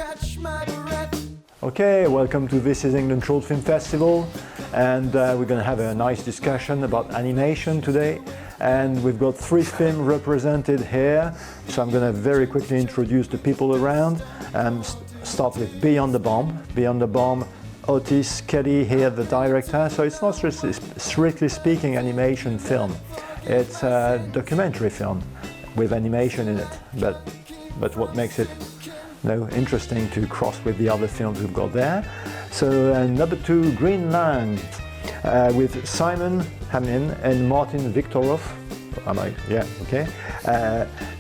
catch my breath. Okay, welcome to This is England Short Film Festival, and we're going to have a nice discussion about animation today. And we've got 3 films represented here, so I'm going to very quickly introduce the people around and start with Beyond the Bomb. Beyond the Bomb, Otis, Kelly here, the director. So it's not strictly speaking animation film. It's a documentary film with animation in it, but what makes it interesting to cross with the other films we've got there. So number 2, Green Lang, with Simon Hamlyn and Martin Viktorov. Am I? Yeah, okay.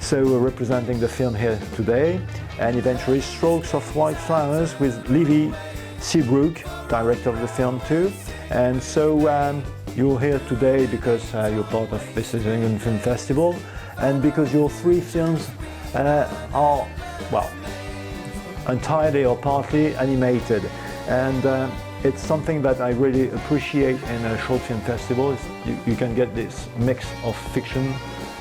So we're representing the film here today. And eventually Strokes of Wildflowers with Livvy, Seabrook, director of the film too. And so you're here today because you're part of This is England Film Festival, and because your 3 films are, well, entirely or partly animated. And it's something that I really appreciate in a short film festival. You can get this mix of fiction,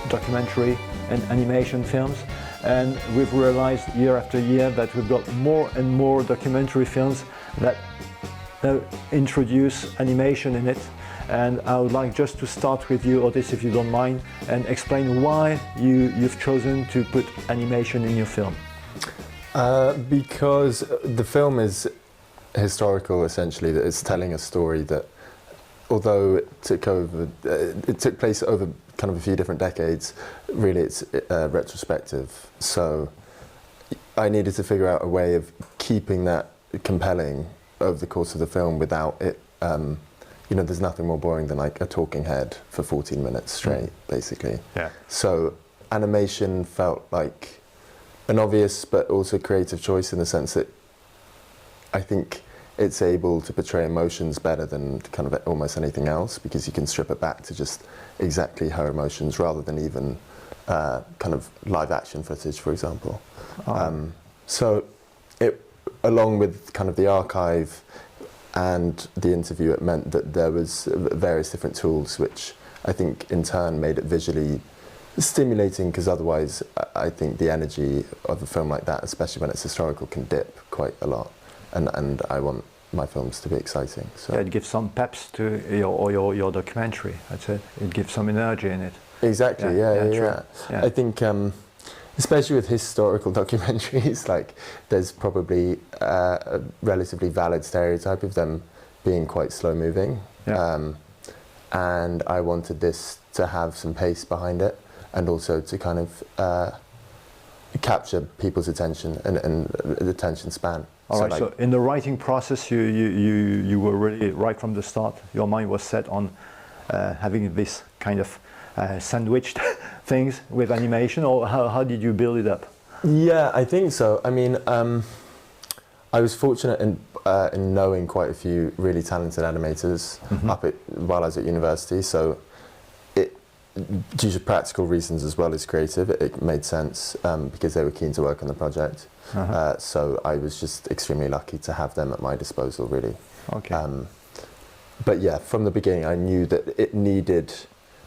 documentary and animation films. And we've realized year after year that we've got more and more documentary films that introduce animation in it. And I would like just to start with you, Otis, if you don't mind, and explain why you've chosen to put animation in your film. Because the film is historical, essentially. That it's telling a story that, although it took place over kind of a few different decades, really it's retrospective. So I needed to figure out a way of keeping that compelling over the course of the film without it. There's nothing more boring than like a talking head for 14 minutes straight, basically. Yeah. So animation felt like an obvious but also creative choice, in the sense that I think it's able to portray emotions better than kind of almost anything else, because you can strip it back to just exactly her emotions rather than even kind of live action footage, for example. Oh. So it, along with kind of the archive and the interview, it meant that there was various different tools which I think in turn made it visually stimulating, because otherwise I think the energy of a film like that, especially when it's historical, can dip quite a lot, and I want my films to be exciting. So yeah, it gives some peps to your documentary. That's it. It gives some energy in it. Exactly. Yeah. I think especially with historical documentaries, like there's probably a relatively valid stereotype of them being quite slow moving. Yeah. And I wanted this to have some pace behind it, and also to kind of capture people's attention and the attention span. All right. So in the writing process, you were really right from the start. Your mind was set on having this kind of sandwiched things with animation, or how did you build it up? Yeah, I think so. I mean, I was fortunate in knowing quite a few really talented animators while I was at university. So due to practical reasons as well as creative, it made sense because they were keen to work on the project. So I was just extremely lucky to have them at my disposal, really. Okay. But yeah, from the beginning I knew that it needed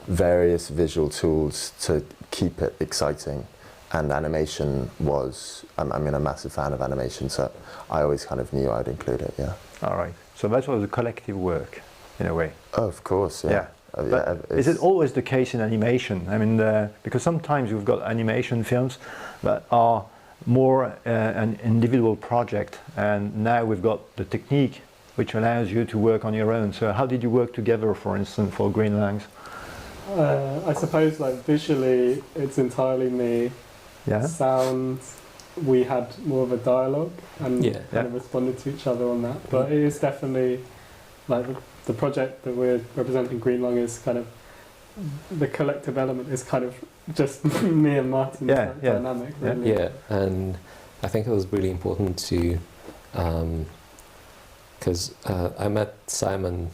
various visual tools to keep it exciting, and animation was, I'm a massive fan of animation, so I always kind of knew I'd include it, yeah. All right. So that was a collective work, in a way. Oh, of course, yeah. But is it always the case in animation? I mean, because sometimes you've got animation films that are more an individual project, and now we've got the technique which allows you to work on your own. So how did you work together, for instance, for Green Langs? I suppose, like, visually it's entirely me. Yeah. Sound, we had more of a dialogue and kind of responded to each other on that. But it is definitely, like, the project that we're representing, Green Lang, is kind of, the collective element is kind of just me and Martin's dynamic, really. Yeah, and I think it was really important to, because I met Simon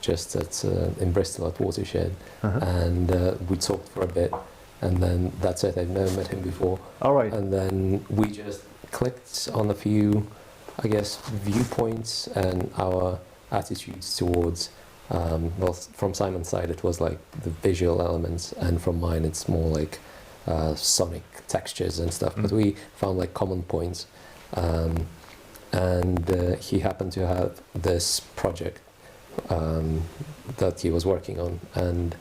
just in Bristol at Watershed, and we talked for a bit, and then that's it. I've never met him before. All right. And then we just clicked on a few, I guess, viewpoints and our attitudes towards, well, from Simon's side it was like the visual elements, and from mine it's more like sonic textures and stuff, but we found like common points, and he happened to have this project that he was working on, and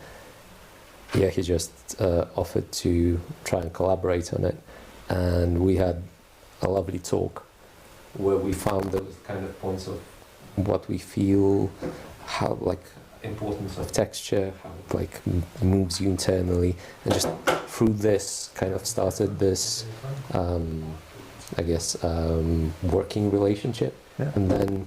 yeah, he just offered to try and collaborate on it, and we had a lovely talk where we found those kind of points of what we feel, how like importance of texture, how it like moves you internally, and just through this kind of started this I guess working relationship. Yeah. And then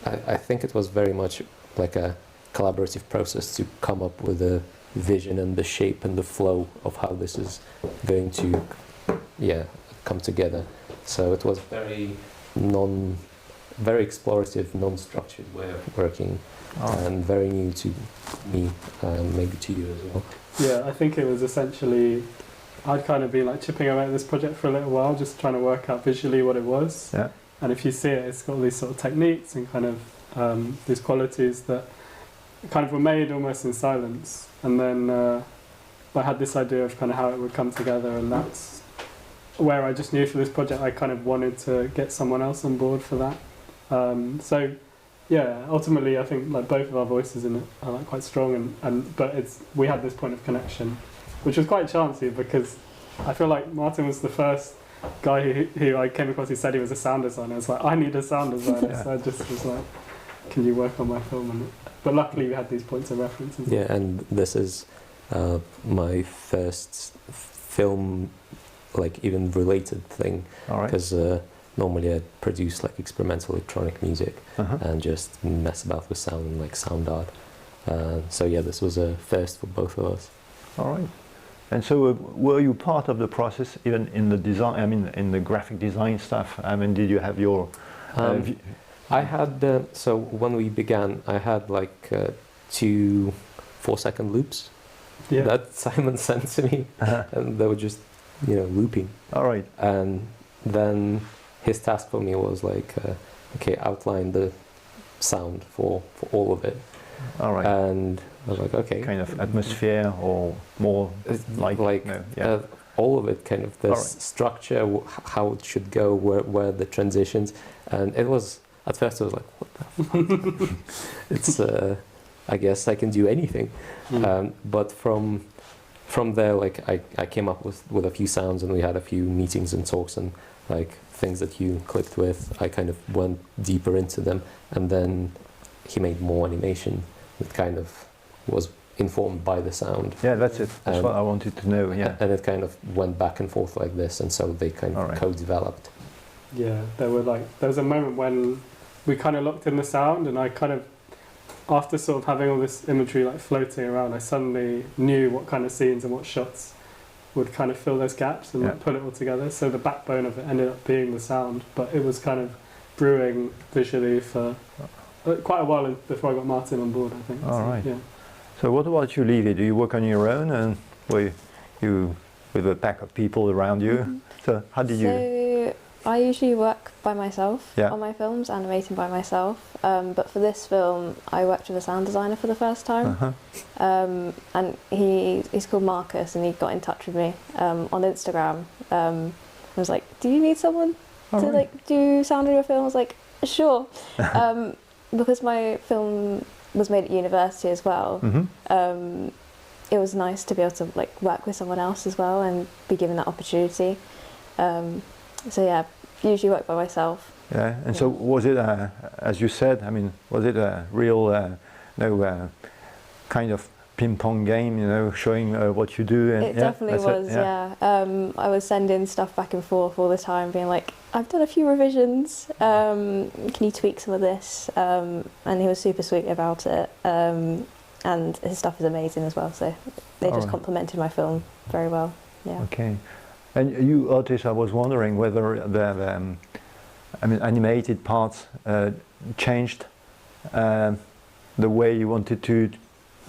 I think it was very much like a collaborative process to come up with a vision and the shape and the flow of how this is going to come together. So it was very explorative, non-structured way of working, and very new to me, maybe to you as well. Yeah, I think it was essentially, I'd kind of been like chipping away at this project for a little while, just trying to work out visually what it was. Yeah. And if you see it, it's got all these sort of techniques and kind of these qualities that kind of were made almost in silence. And then I had this idea of kind of how it would come together, and that's where I just knew for this project I kind of wanted to get someone else on board for that. So yeah, ultimately I think like both of our voices in it are like quite strong, but we had this point of connection, which was quite chancy because I feel like Martin was the first guy who I came across who said he was a sound designer. I was like, I need a sound designer. Yeah. So I just was like, can you work on my film? But luckily we had these points of reference. Yeah, and this is my first film, like even related thing, because normally I produce like experimental electronic music and just mess about with sound and like sound art. So yeah, this was a first for both of us. All right. And so were you part of the process even in the design, I mean in the graphic design stuff? I mean, did you have your... I had, so when we began, I had like 2 4-second loops that Simon sent to me, and they were just, looping. All right. And then his task for me was like, okay, outline the sound for all of it. All right. And I was like, okay. Kind of atmosphere or more like all of it, kind of the structure, how it should go, where the transitions. And it was, at first I was like, what the fuck? It's, I guess I can do anything. But from there, like I came up with a few sounds, and we had a few meetings and talks and like things that you clicked with. I kind of went deeper into them, and then he made more animation that kind of was informed by the sound. Yeah, that's it. That's what I wanted to know. Yeah. And it kind of went back and forth like this, and so they kind of co-developed. Yeah, there was a moment when we kind of locked in the sound, and I kind of, after sort of having all this imagery like floating around, I suddenly knew what kind of scenes and what shots would kind of fill those gaps and like, pull it all together. So the backbone of it ended up being the sound, but it was kind of brewing visually for quite a while before I got Martin on board, I think. All right. Yeah. So what about you, Livvy? Do you work on your own, and were you with a pack of people around you? Mm-hmm. So how did you... So I usually work by myself on my films, animating by myself. But for this film, I worked with a sound designer for the first time. And he's called Marcus, and he got in touch with me on Instagram. I was like, do you need someone to like do sound in your film? I was like, sure. Because my film was made at university as well, it was nice to be able to like work with someone else as well and be given that opportunity. So yeah, usually work by myself. Yeah, and so was it, as you said, I mean, was it a real, kind of ping-pong game, showing what you do? And it definitely was, I was sending stuff back and forth all the time, being like, I've done a few revisions, can you tweak some of this? And he was super sweet about it, and his stuff is amazing as well, so they just complemented my film very well. Yeah. Okay. And you, Otis, I was wondering whether the animated parts changed the way you wanted to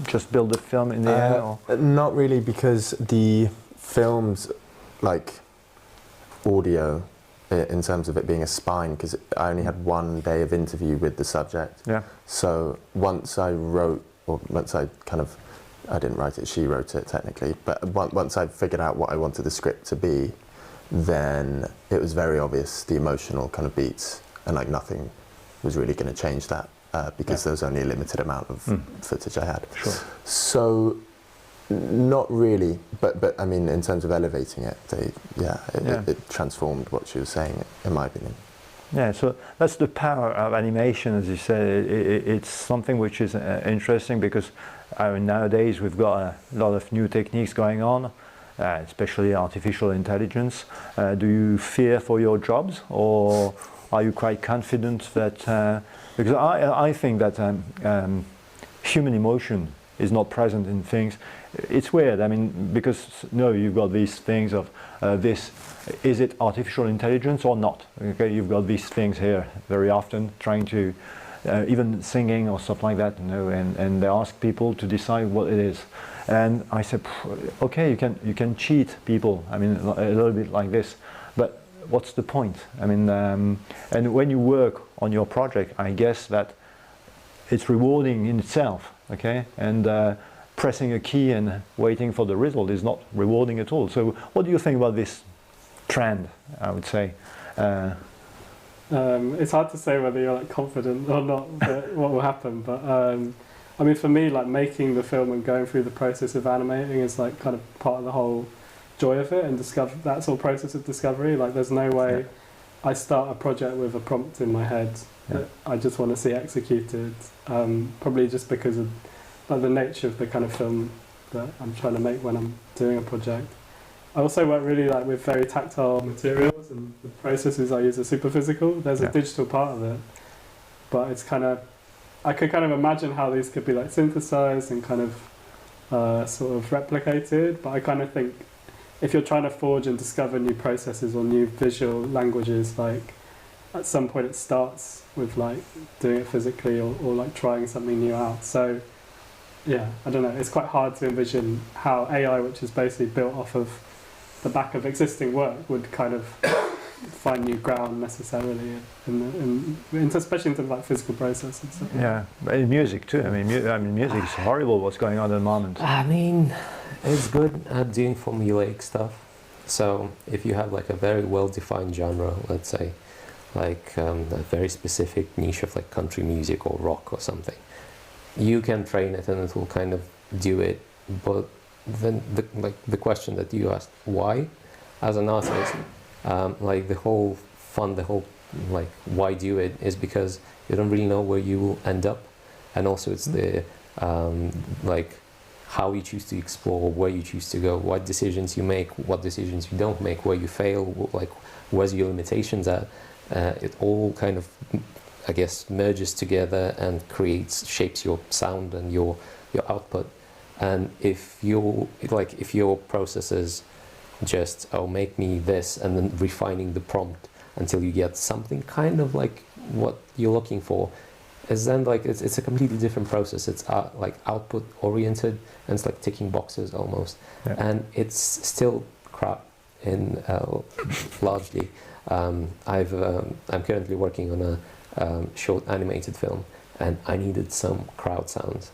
just build the film in the air? Or? Not really, because the film's like audio in terms of it being a spine, because I only had 1 day of interview with the subject. Yeah. So once I didn't write it, she wrote it technically, but once I figured out what I wanted the script to be, then it was very obvious the emotional kind of beats, and like nothing was really going to change that because there was only a limited amount of footage I had. Sure. So not really, but I mean, in terms of elevating it, it transformed what she was saying, in my opinion. Yeah, so that's the power of animation, as you said. It's something which is interesting because nowadays we've got a lot of new techniques going on, especially artificial intelligence. Do you fear for your jobs, or are you quite confident that, because I think that human emotion is not present in things. It's weird, I mean, because you've got these things of is it artificial intelligence or not? Okay, you've got these things here very often trying to, even singing or stuff like that, and they ask people to decide what it is. And I said, okay, you can cheat people, I mean, a little bit like this, but what's the point? I mean, and when you work on your project, I guess that it's rewarding in itself, okay? And pressing a key and waiting for the result is not rewarding at all. So what do you think about this trend, I would say? It's hard to say whether you're like confident or not that what will happen, but I mean, for me, like making the film and going through the process of animating is like kind of part of the whole joy of it, and that whole process of discovery. Like there's no way I start a project with a prompt in my head that I just want to see executed, probably just because of like the nature of the kind of film that I'm trying to make when I'm doing a project. I also work really like with very tactile materials, and the processes I use are super physical. There's a digital part of it, but it's kind of, I could kind of imagine how these could be like synthesized and kind of sort of replicated, but I kind of think if you're trying to forge and discover new processes or new visual languages, like at some point it starts with like doing it physically or like trying something new out. So yeah, I don't know, it's quite hard to envision how AI, which is basically built off of the back of existing work, would kind of find new ground necessarily, especially in terms of like physical processes. Yeah, but in music too. I mean, music is horrible what's going on at the moment. I mean, it's good at doing formulaic stuff. So if you have like a very well-defined genre, let's say, like a very specific niche of like country music or rock or something, you can train it and it will kind of do it. But then the question that you asked, why, as an artist, like the whole fun, like why do it, is because you don't really know where you will end up, and also it's the like how you choose to explore, where you choose to go, what decisions you make, what decisions you don't make, where you fail, like where's your limitations at. It all kind of, I guess, merges together and shapes your sound and your output. And if your process is just, make me this, and then refining the prompt until you get something kind of like what you're looking for, is then like it's a completely different process. It's like output oriented, and it's like ticking boxes almost, and it's still crap in largely. I'm currently working on a short animated film, and I needed some crowd sounds,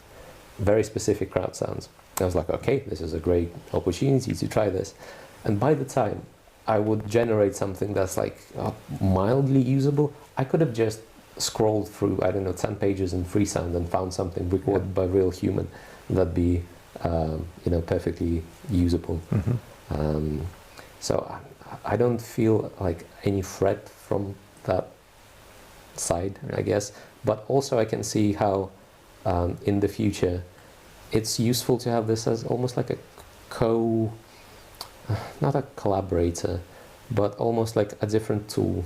very specific crowd sounds. I was like, okay, this is a great opportunity to try this. And by the time I would generate something that's like mildly usable, I could have just scrolled through, 10 pages in Freesound and found something recorded by real human that'd be, perfectly usable. Mm-hmm. So I don't feel like any threat from that side, I guess. But also I can see how in the future it's useful to have this as almost like a not a collaborator, but almost like a different tool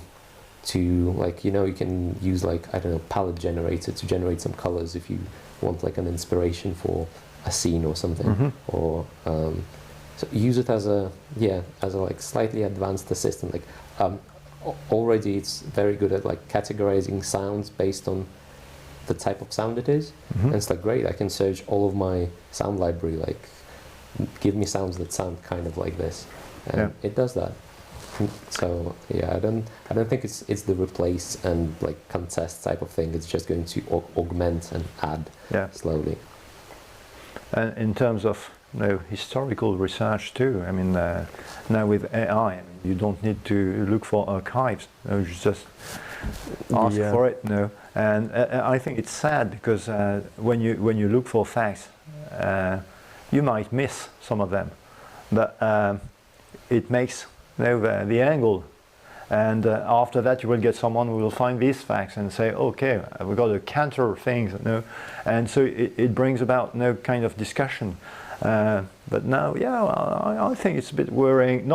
to, like, you can use like, palette generator to generate some colors if you want like an inspiration for a scene or something. Mm-hmm. Or so use it as a like slightly advanced assistant. Like already it's very good at like categorizing sounds based on the type of sound it is. Mm-hmm. And it's like, great, I can search all of my sound library, like give me sounds that sound kind of like this, and it does that. So I don't think it's the replace and like contest type of thing. It's just going to augment and add slowly. And in terms of historical research too. I mean, now with AI, I mean, you don't need to look for archives. You just ask for it. And I think it's sad because when you look for facts, you might miss some of them, but it makes the angle. And after that, you will get someone who will find these facts and say, okay, we've got to counter things, and so it brings about no kind of discussion. But now, I think it's a bit worrying.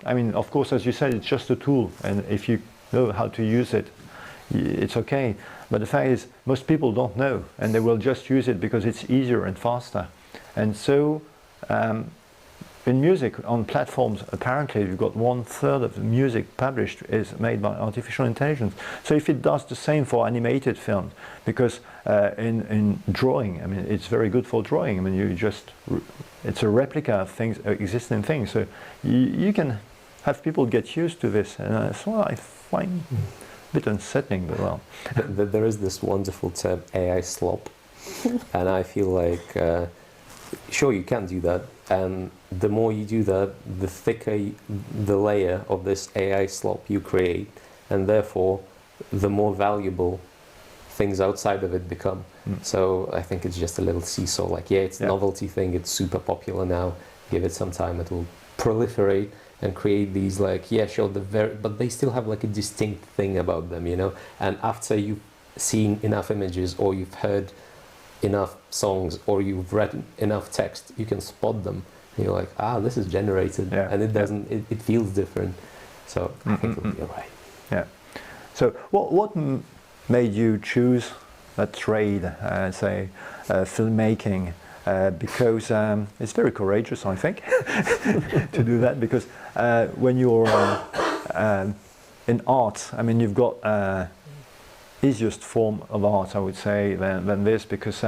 I mean, of course, as you said, it's just a tool, and if you know how to use it, it's okay. But the fact is, most people don't know, and they will just use it because it's easier and faster. And so, in music, on platforms, apparently you've got 1/3 of the music published is made by artificial intelligence. So if it does the same for animated films, because in drawing, I mean, it's very good for drawing. I mean, it's a replica of things, existing things. So you can have people get used to this, and that's what I find a bit unsettling, but well. There is this wonderful term, AI slop, and I feel like, sure, you can do that, and the more you do that, the thicker the layer of this AI slop you create, and therefore the more valuable things outside of it become. So I think it's just a little seesaw, like, it's a novelty thing, it's super popular now, give it some time, it will proliferate and create these, like, but they still have like a distinct thing about them, and after you've seen enough images, or you've heard enough songs, or you've read enough text, you can spot them. And you're like, this is generated, and it doesn't. It feels different. So I think it'll be alright. Yeah. So what made you choose a trade, say, filmmaking? Because it's very courageous, I think, to do that. Because when you're in art, I mean, you've got easiest form of art, I would say, than this, because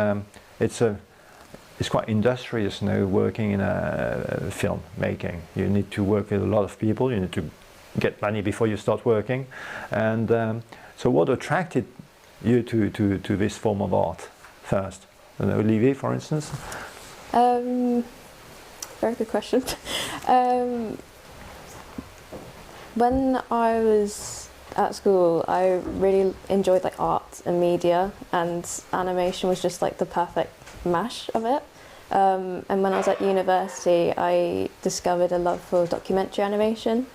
it's quite industrious, working in a film making. You need to work with a lot of people. You need to get money before you start working. And so, what attracted you to this form of art first? Livvy, for instance. Very good question. When I was at school, I really enjoyed like art and media, and animation was just like the perfect mash of it. And when I was at university, I discovered a love for documentary animation,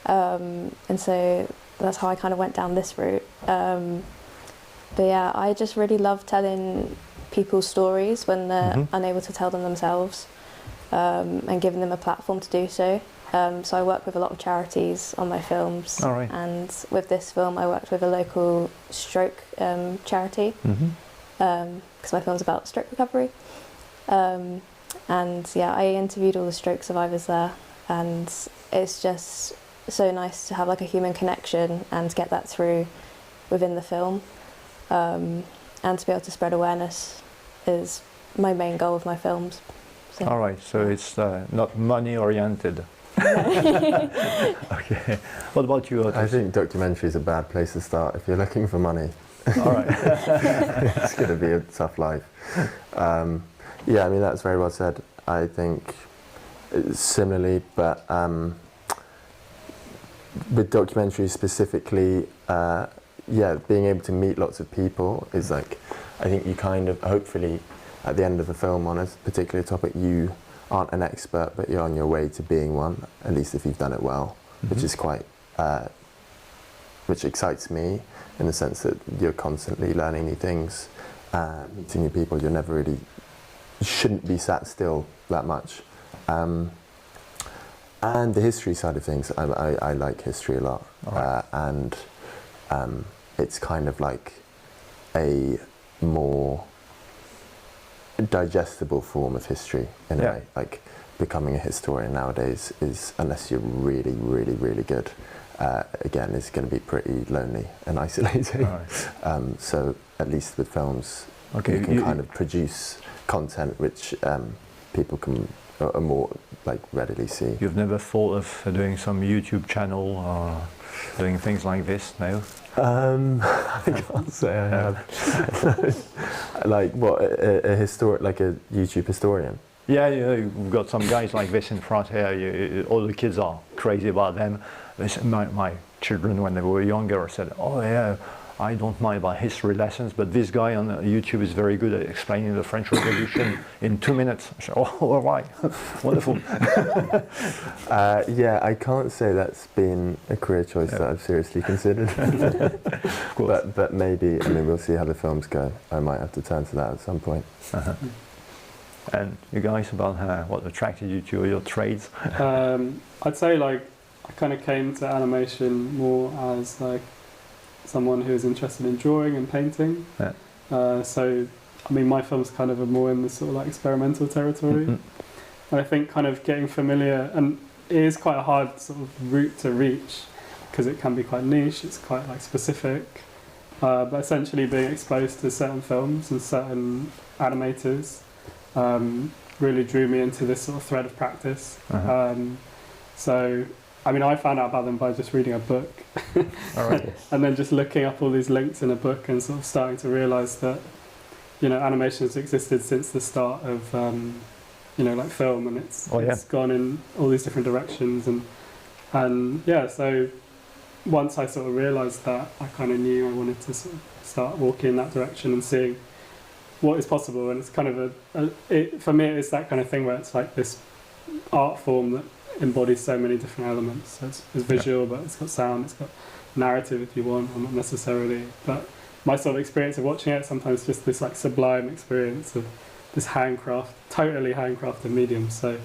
and so that's how I kind of went down this route. But yeah, I just really love telling people's stories when they're unable to tell them themselves, and giving them a platform to do so. So I work with a lot of charities on my films, and with this film I worked with a local stroke charity, because my film's about stroke recovery. And yeah, I interviewed all the stroke survivors there, and it's just so nice to have like a human connection and get that through within the film, and to be able to spread awareness is my main goal of my films. So. All right, so it's not money oriented. Okay. What about you, Otis? I think documentary is a bad place to start if you're looking for money. All right. It's going to be a tough life. Yeah, I mean, that's very well said. I think similarly, but with documentaries specifically, being able to meet lots of people is like, I think you kind of, hopefully, at the end of the film on a particular topic, you aren't an expert, but you're on your way to being one, at least if you've done it well, which is quite, which excites me in the sense that you're constantly learning new things, meeting new people. You're never really, you shouldn't be sat still that much. And the history side of things, I like history a lot, and it's kind of like a more digestible form of history in a way. Like becoming a historian nowadays is, unless you're really, really, really good, again, is going to be pretty lonely and isolating. So at least with films, you can kind of produce content which people can more like readily see. You've never thought of doing some YouTube channel or doing things like this, no? I can't say I have. Like what, a historic, like a YouTube historian? Yeah, you've got some guys like this in front here. All the kids are crazy about them. My children, when they were younger, said, "Oh yeah, I don't mind about history lessons, but this guy on YouTube is very good at explaining the French Revolution in 2 minutes." I said, "Oh, all right, wonderful." Yeah, I can't say that's been a career choice that I've seriously considered. but maybe, I mean, we'll see how the films go. I might have to turn to that at some point. And you guys, about what attracted you to your trades? I'd say like I kind of came to animation more as like someone who is interested in drawing and painting. So, I mean, my films kind of are more in the sort of like experimental territory. And I think kind of getting familiar, and it is quite a hard sort of route to reach because it can be quite niche, it's quite like specific. But essentially being exposed to certain films and certain animators really drew me into this sort of thread of practice. So, I mean, I found out about them by just reading a book. And then just looking up all these links in a book and sort of starting to realise that, you know, animation has existed since the start of, you know, like film, and it's gone in all these different directions. And yeah, so once I sort of realised that, I kind of knew I wanted to sort of start walking in that direction and seeing what is possible. And it's kind of for me, it's that kind of thing where it's like this art form that embodies so many different elements. So it's visual, but it's got sound, it's got narrative if you want, or not necessarily. But my sort of experience of watching it, sometimes just this like sublime experience of this totally handcrafted medium. So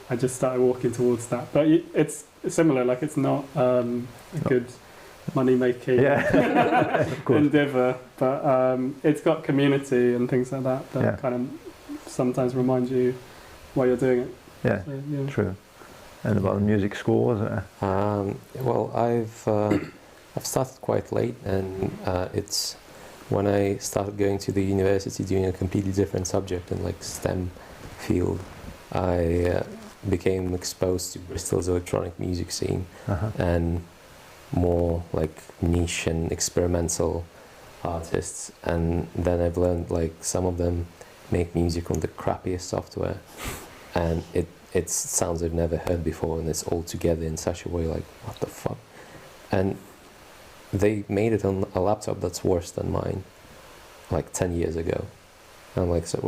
I just started walking towards that. But it's similar, like it's not a good money-making endeavour, but it's got community and things like that kind of sometimes remind you why you're doing it. Yeah, so, true. And about the music scores? Well, I've started quite late, and it's when I started going to the university doing a completely different subject in like STEM field. I became exposed to Bristol's electronic music scene and more like niche and experimental artists, and then I've learned like some of them make music on the crappiest software, and it's sounds I've never heard before, and it's all together in such a way like, what the fuck? And they made it on a laptop that's worse than mine, like 10 years ago. And I'm like, so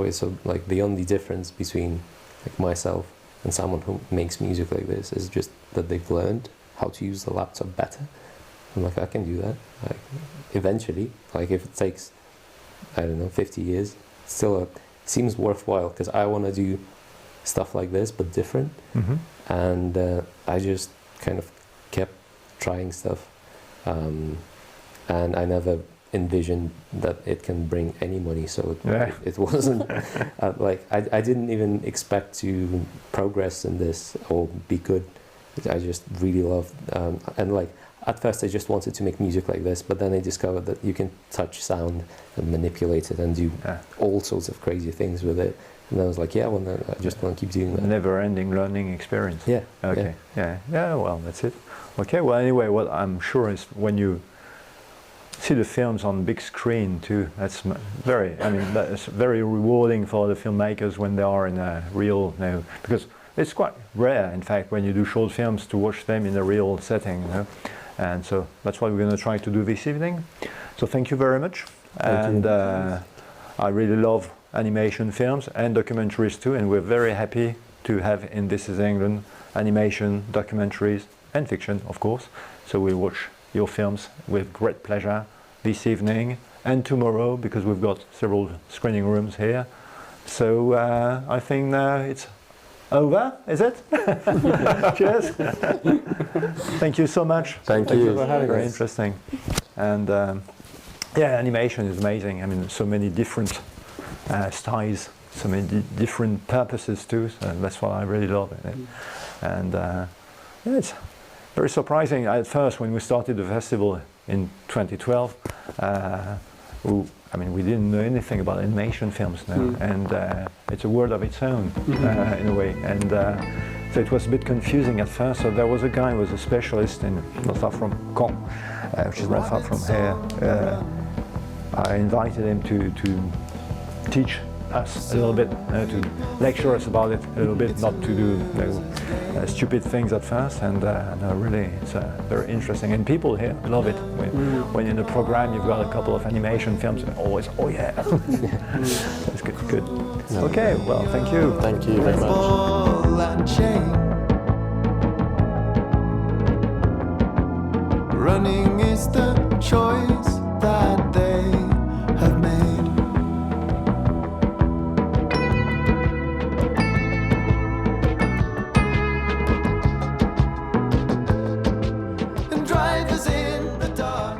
like the only difference between like myself and someone who makes music like this is just that they've learned how to use the laptop better. I'm like, I can do that. Like, eventually, like if it takes, I don't know, 50 years, still seems worthwhile, because I want to do stuff like this but different. And I just kind of kept trying stuff, and I never envisioned that it can bring any money, so it wasn't like I didn't even expect to progress in this or be good. I just really loved and like at first I just wanted to make music like this, but then I discovered that you can touch sound and manipulate it and do all sorts of crazy things with it. And I was like, I just want to keep doing that. Never-ending learning experience. Yeah. Okay. Yeah. Well, that's it. Okay. Well, anyway, what I'm sure is when you see the films on big screen too, that's very rewarding for the filmmakers when they are in a real, because it's quite rare, in fact, when you do short films to watch them in a real setting. And so that's what we're going to try to do this evening. So thank you very much. Thank you. I really love animation films and documentaries too, and we're very happy to have in This Is England animation, documentaries and fiction, of course. So we'll watch your films with great pleasure this evening and tomorrow, because we've got several screening rooms here. So I think now it's over, is it? Cheers. Thank you so much. Thank you for having us. Very interesting. And animation is amazing. I mean, so many different styles, so many different purposes too. So that's what I really love in it. And it's very surprising at first when we started the festival in 2012. We didn't know anything about animation films now, and it's a world of its own in a way. And so it was a bit confusing at first. So there was a guy who was a specialist in not far from Caen, which is not far from here. I invited him to teach us a little bit, to lecture us about it a little bit, not to do stupid things at first, and really it's very interesting. And people here love it. When in the program you've got a couple of animation films, and always, oh yeah, that's good. Good. Okay, well, thank you. Thank you very much. Running is the choice that they have made. And drivers in the dark.